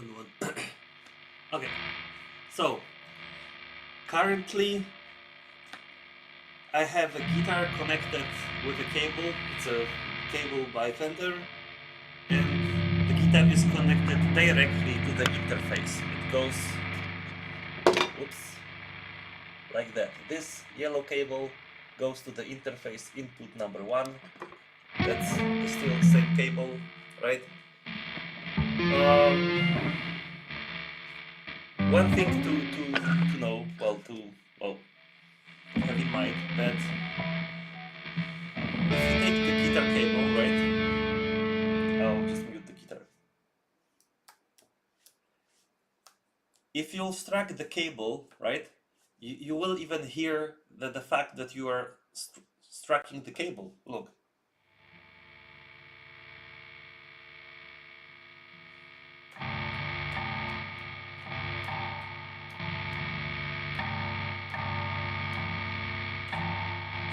1. Okay, so currently I have a guitar connected with a cable. It's a cable by Fender, and the guitar is connected directly to the interface. It goes, oops, like that. This yellow cable goes to the interface input number 1. That's still the same cable, right? One thing to know, well, have in mind that if you take the guitar cable, right? I'll just mute the guitar. If you strike the cable, right, you will even hear the fact that you are striking the cable. Look.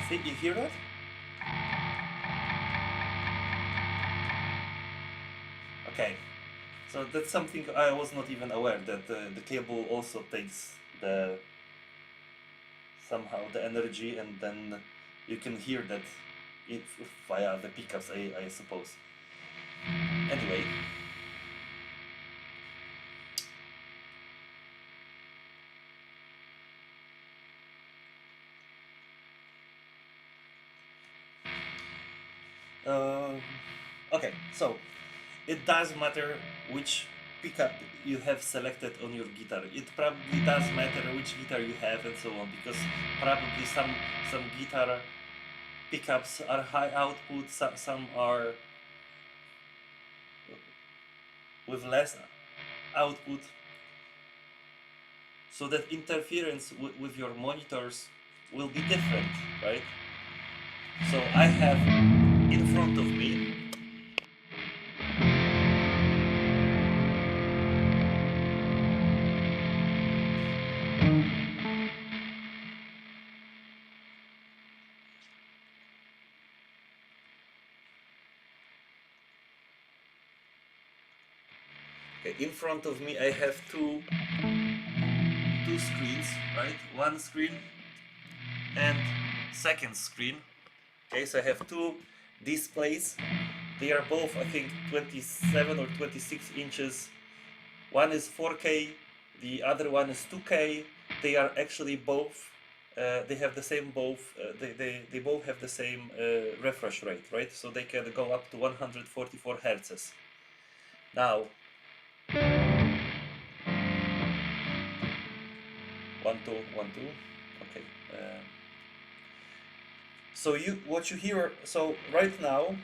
See, you hear that? Okay, so that's something I was not even aware, that the cable also takes somehow the energy, and then you can hear that via the pickups, I suppose. Anyway. Okay, so it does matter which pickup you have selected on your guitar. It probably does matter which guitar you have and so on, because probably some guitar pickups are high output, some are with less output, so that interference with your monitors will be different, right? So I have in front of me in front of me I have two screens, right? One screen and second screen. Okay, so I have two displays. They are both, I think, 27 or 26 inches. One is 4K, the other one is 2K. They are actually both, they have the same they both have the same refresh rate, right? So they can go up to 144 hertz. Now, 1 2 1 2. Okay. So what you hear, so right now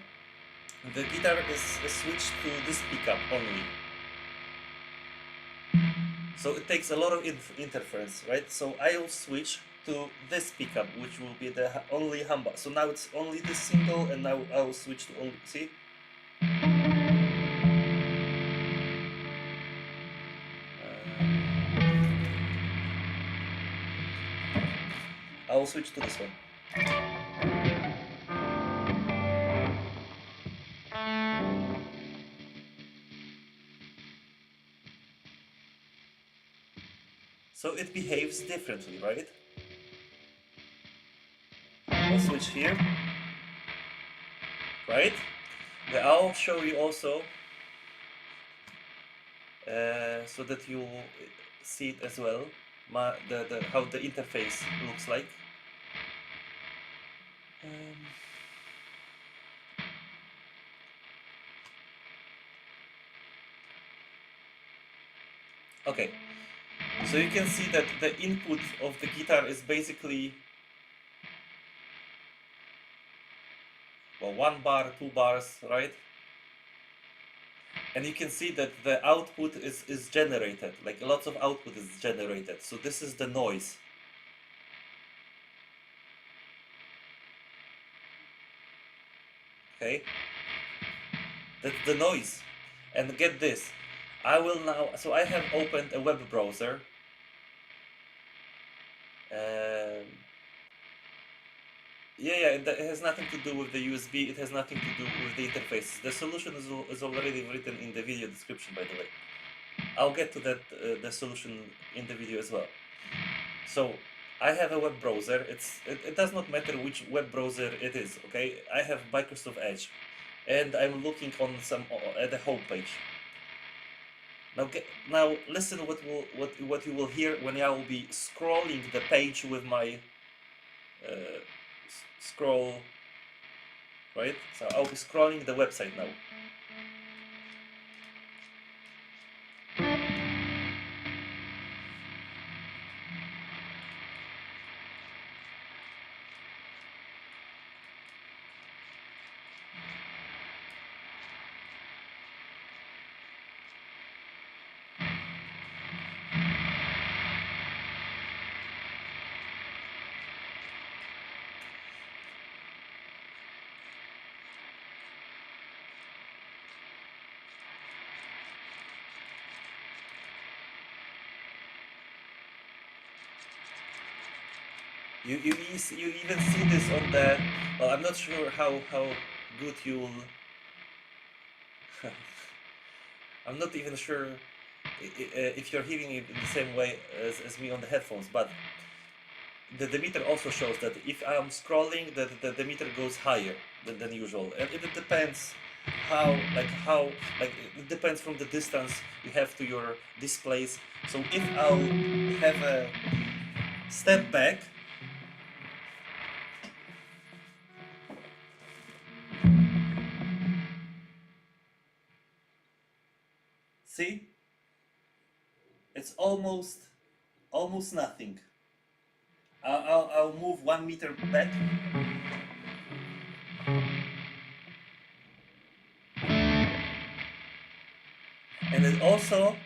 the guitar is switched to this pickup only. So it takes a lot of interference, right? So I'll switch to this pickup, which will be the only humbucker. So now it's only this single, and now I'll switch to only, see? I'll switch to this one. So it behaves differently, right? I'll switch here, right? Yeah, I'll show you also so that you see it as well, how the interface looks like. Okay, so you can see that the input of the guitar is basically, well, 1 bar, 2 bars, right? And you can see that the output is generated, like lots of output is generated. So this is the noise. Okay, that's the noise. And get this, I will now, so I have opened a web browser. Yeah, it has nothing to do with the USB, it has nothing to do with the interface. The solution is already written in the video description, by the way. I'll get to that the solution in the video as well. So I have a web browser. It does not matter which web browser it is. Okay, I have Microsoft Edge, and I'm looking on some at the home page. Now listen what you will hear when I will be scrolling the page with my scroll, right? So I'll be scrolling the website now. You even see this on the. Well, I'm not sure how good you'll. I'm not even sure if you're hearing it in the same way as me on the headphones, but the meter also shows that if I'm scrolling, the meter goes higher than usual, and it depends how it depends from the distance you have to your displays. So if I'll have a step back. See, it's almost nothing. I'll move 1 meter back. And it also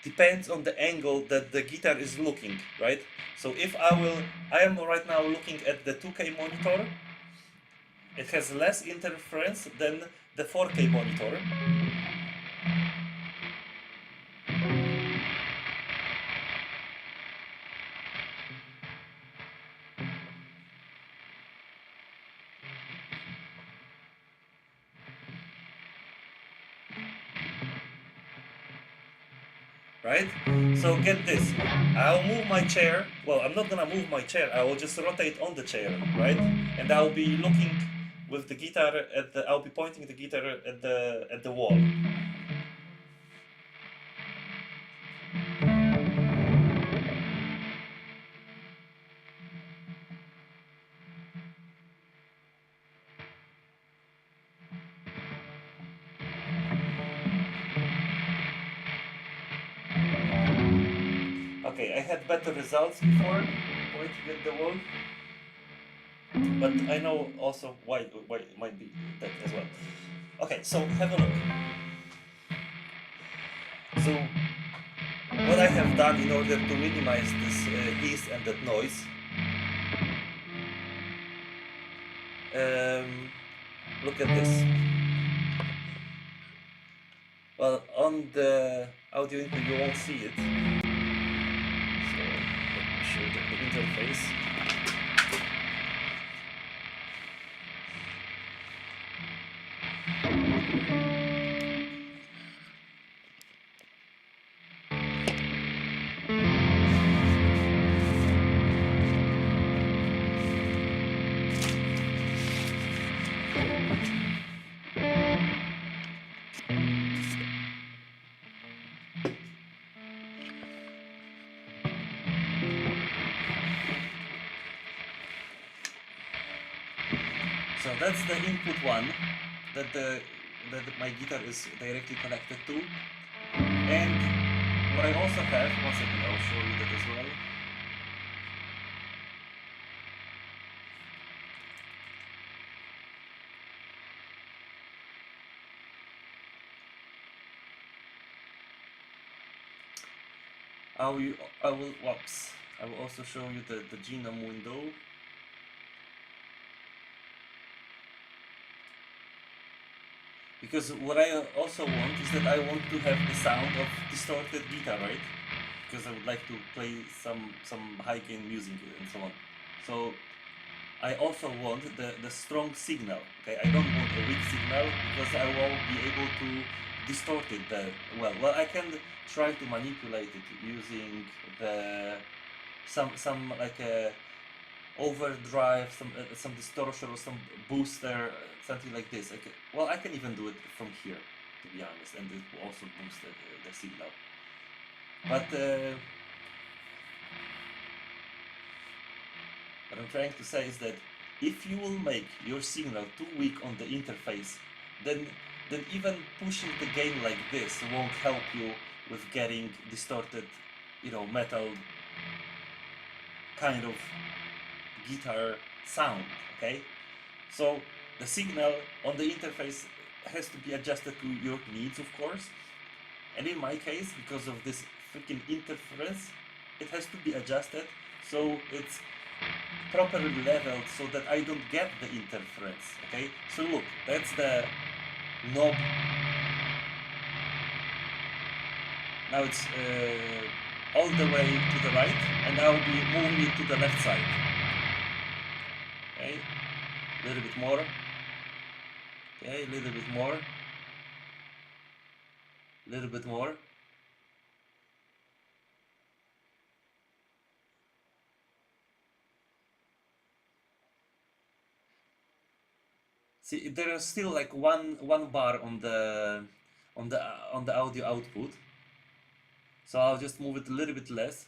depends on the angle that the guitar is looking, right? So if I am right now looking at the 2K monitor, it has less interference than the 4K monitor. Right? So get this. I'll move my chair. Well, I'm not gonna move my chair. I will just rotate on the chair, right? And I'll be looking with the guitar at the. I'll be pointing the guitar at the wall. Okay, I had better results before pointing at the wall, but I know also why it might be that as well. Okay, so have a look. So what I have done in order to minimize this hiss and that noise, look at this. Well, on the audio input you won't see it. So let me show the interface. So that's the input one that my guitar is directly connected to. And what I also have, one second, I'll show you that as well. I will also show you the genome window. Because what I also want is that I want to have the sound of distorted guitar, right? Because I would like to play some high gain music and so on. So I also want the strong signal. Okay, I don't want a weak signal because I won't be able to distorted the well. I can try to manipulate it using the some like a overdrive, some distortion or some booster, something like this. I can even do it from here, to be honest, and it will also boost the signal. But what I'm trying to say is that if you will make your signal too weak on the interface, then even pushing the gain like this won't help you with getting distorted, metal kind of guitar sound, okay? So the signal on the interface has to be adjusted to your needs, of course. And in my case, because of this freaking interference, it has to be adjusted so it's properly leveled so that I don't get the interference, okay? So look, that's the knob. Now it's all the way to the right, and I'll be moving it to the left side. Okay, a little bit more. Okay, a little bit more. A little bit more. See, there is still like one bar on the audio output. So I'll just move it a little bit less.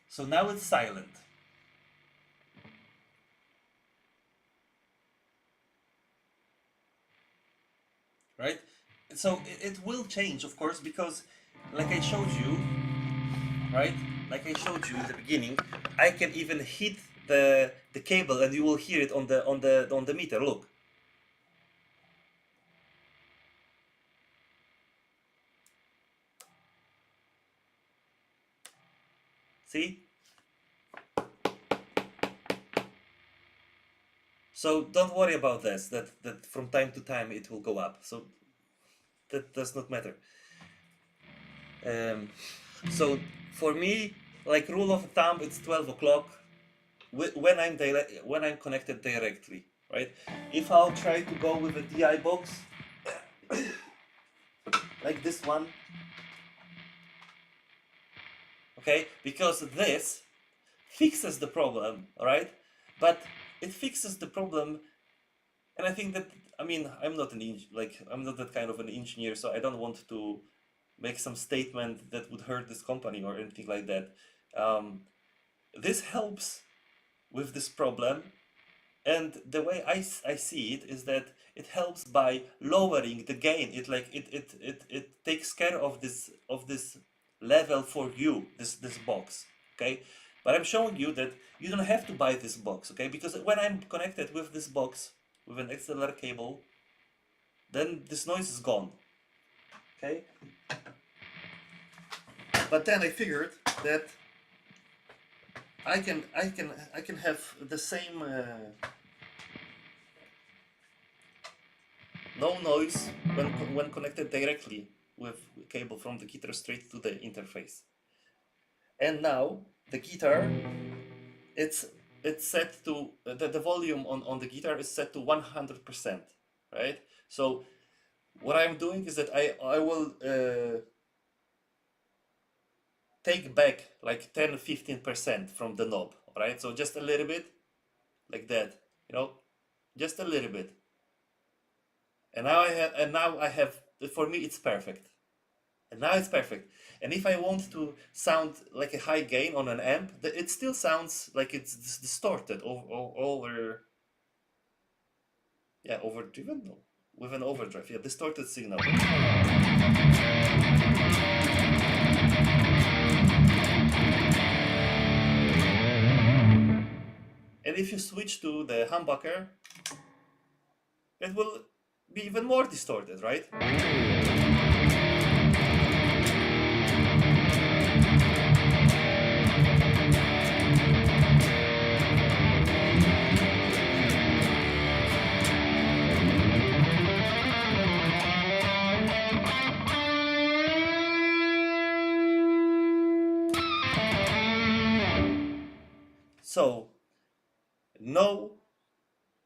So now it's silent. Right? So it will change, of course, because like I showed you, right? Like I showed you in the beginning, I can even hit the cable and you will hear it on the meter. Look. See? So don't worry about this, that from time to time it will go up. So that does not matter. So for me, like rule of thumb, it's 12 o'clock when I'm connected directly, right? If I'll try to go with a DI box, like this one, okay, because this fixes the problem, right? But it fixes the problem, and I think that, I mean, I'm not that kind of an engineer, so I don't want to make some statement that would hurt this company or anything like that. This helps with this problem, and the way I see it is that it helps by lowering the gain. It takes care of this level for you, this box, okay? But I'm showing you that you don't have to buy this box, okay? Because when I'm connected with this box with an XLR cable, then this noise is gone, okay? But then I figured that I can have the same no noise when connected directly with cable from the guitar straight to the interface. And now the guitar, it's set to the volume on the guitar is set to 100%, right? So what I'm doing is that I will take back like 10-15% from the knob, right? So just a little bit, like that, just a little bit. And now I have, for me it's perfect. And now it's perfect. And if I want to sound like a high gain on an amp, it still sounds like it's distorted overdriven? No, with an overdrive, distorted signal. And if you switch to the humbucker, it will be even more distorted, right? So no,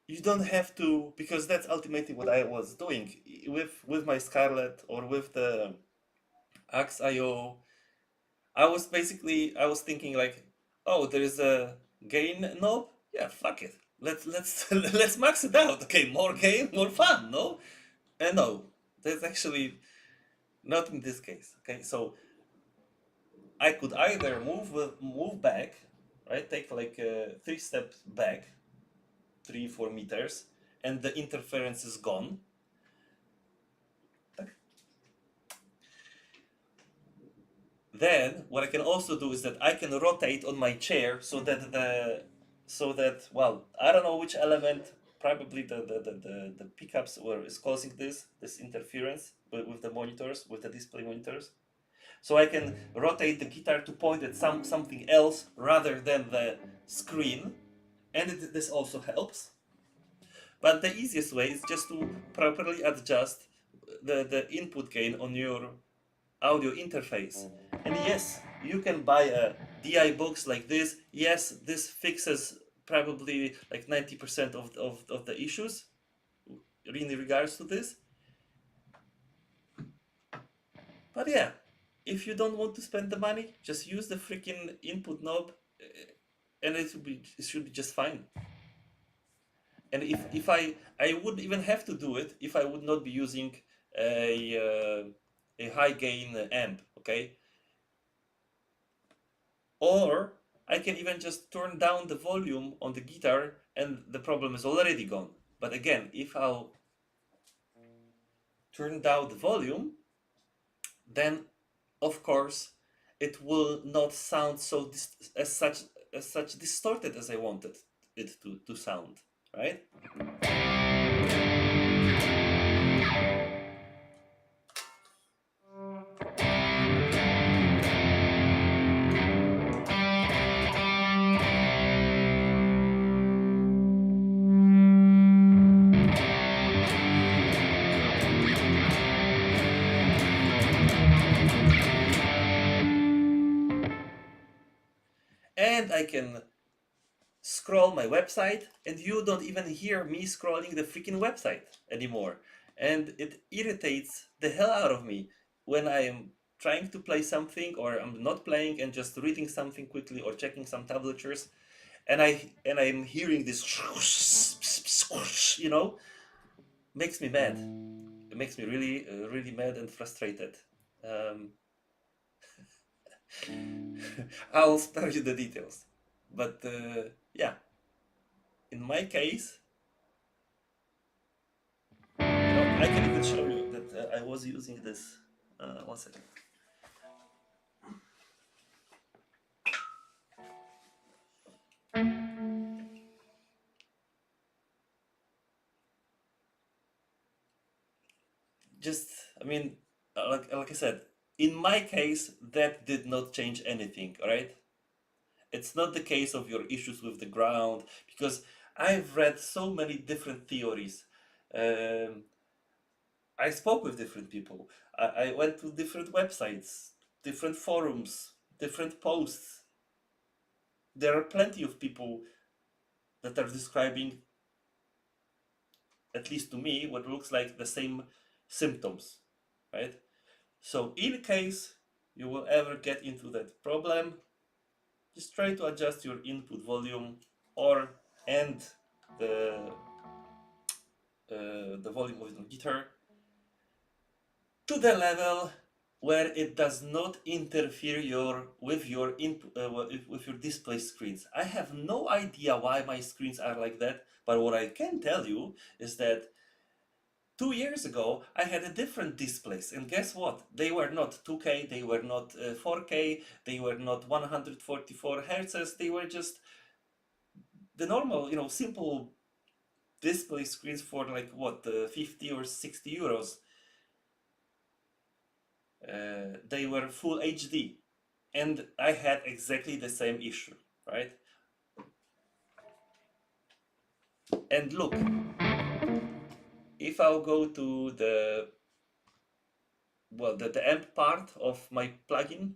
you don't have to, because that's ultimately what I was doing with my Scarlett or with the Axe.io. I was thinking like, oh, there is a gain knob. Yeah, fuck it. Let's let's max it out. Okay, more gain, more fun. No, and no, that's actually not in this case. Okay, so I could either move back, right? Take like 3 steps back, 3 4 meters, and the interference is gone. Then what I can also do is that I can rotate on my chair so that, well, I don't know which element, probably the pickups were is causing this interference with the monitors, with the display monitors. So I can rotate the guitar to point at something else rather than the screen, and this also helps. But the easiest way is just to properly adjust the input gain on your audio interface. And yes, you can buy a DI box like this. Yes, this fixes probably like 90% of the issues in regards to this. But yeah, if you don't want to spend the money, just use the freaking input knob, and it should be just fine. And if I wouldn't even have to do it if I would not be using a high gain amp, okay? Or I can even just turn down the volume on the guitar and the problem is already gone. But again, if I'll turn down the volume, then of course it will not sound so as such distorted as I wanted it to sound, right? And I can scroll my website and you don't even hear me scrolling the freaking website anymore. And it irritates the hell out of me when I am trying to play something or I'm not playing and just reading something quickly or checking some tablatures and I'm hearing this you know, makes me mad. It makes me really really mad and frustrated. um, I'll spare you the details, but yeah, in my case, I can even show you that I was using this. 1 second. Just, I mean, like I said, in my case, that did not change anything. All right, it's not the case of your issues with the ground because I've read so many different theories. Um, I spoke with different people. I went to different websites, different forums, different posts. There are plenty of people that are describing, at least to me, what looks like the same symptoms, right? So in case you will ever get into that problem, just try to adjust your input volume or and the the volume of the guitar to the level where it does not interfere with your input with your display screens. I have no idea why my screens are like that, but what I can tell you is that 2 years ago, I had a different displays, and guess what? They were not 2K, they were not 4K, they were not 144 hertz. They were just the normal, simple display screens for like what, 50 or 60 euros. They were full HD, and I had exactly the same issue, right? And look, if I'll go to the amp part of my plugin,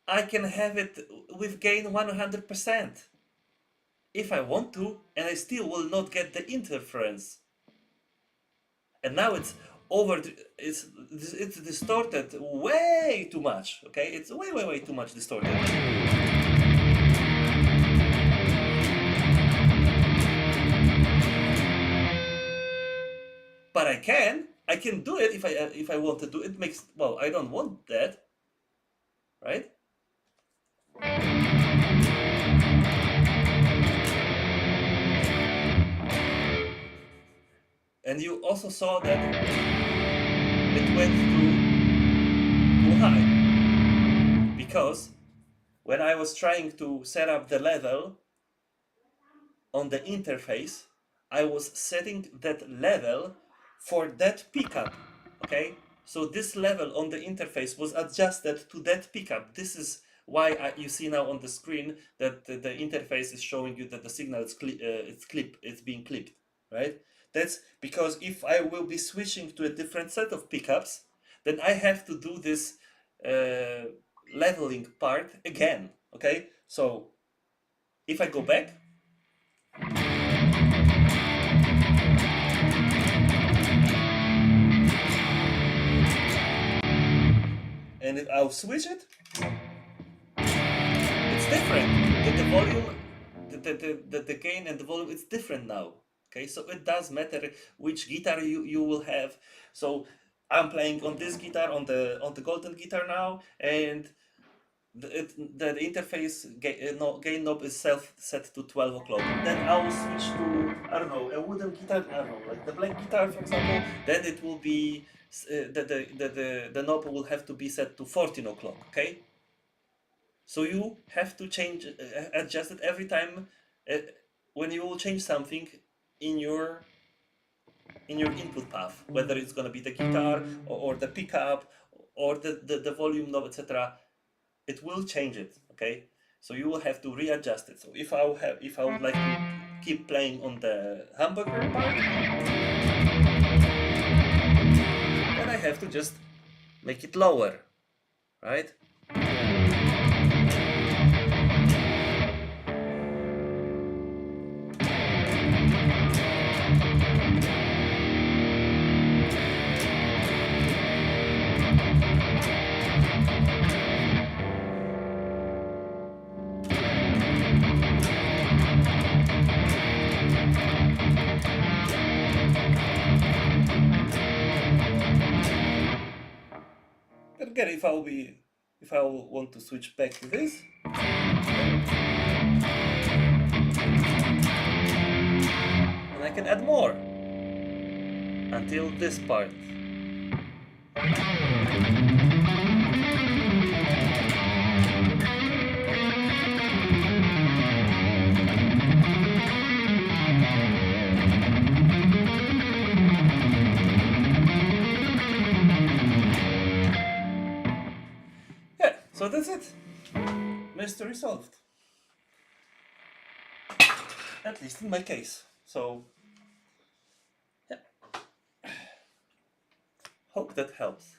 I can have it with gain 100% if I want to, and I still will not get the interference. And now it's over. It's distorted way too much. Okay, it's way too much distorted. But I can do it if I want to do it. Makes, well, I don't want that, right? And you also saw that it went too high, because when I was trying to set up the level on the interface, I was setting that level for that pickup. Okay, so this level on the interface was adjusted to that pickup. This is why you see now on the screen that the interface is showing you that the signal is it's being clipped, right? That's because if I will be switching to a different set of pickups, then I have to do this leveling part again. Okay, so if I go back, and if I'll switch it, it's different. The volume, the gain and the volume, it's different now. Okay, so it does matter which guitar you will have. So I'm playing on this guitar, on the golden guitar now, and the interface gain knob is set to 12 o'clock. Then I will switch to, I don't know, a wooden guitar, I don't know, like the black guitar, for example. Then it will be the knob will have to be set to 14 o'clock. Okay, so you have to change, adjust it every time when you will change something in your input path, whether it's going to be the guitar or the pickup or the volume knob, etc. It will change it. Okay, so you will have to readjust it. So if I would like to keep playing on the humbucker part, then I have to just make it lower, right? And again, if I will want to switch back to this, and I can add more until this part. Yeah, so that's it. Mystery solved. At least in my case. So, yeah. Hope that helps.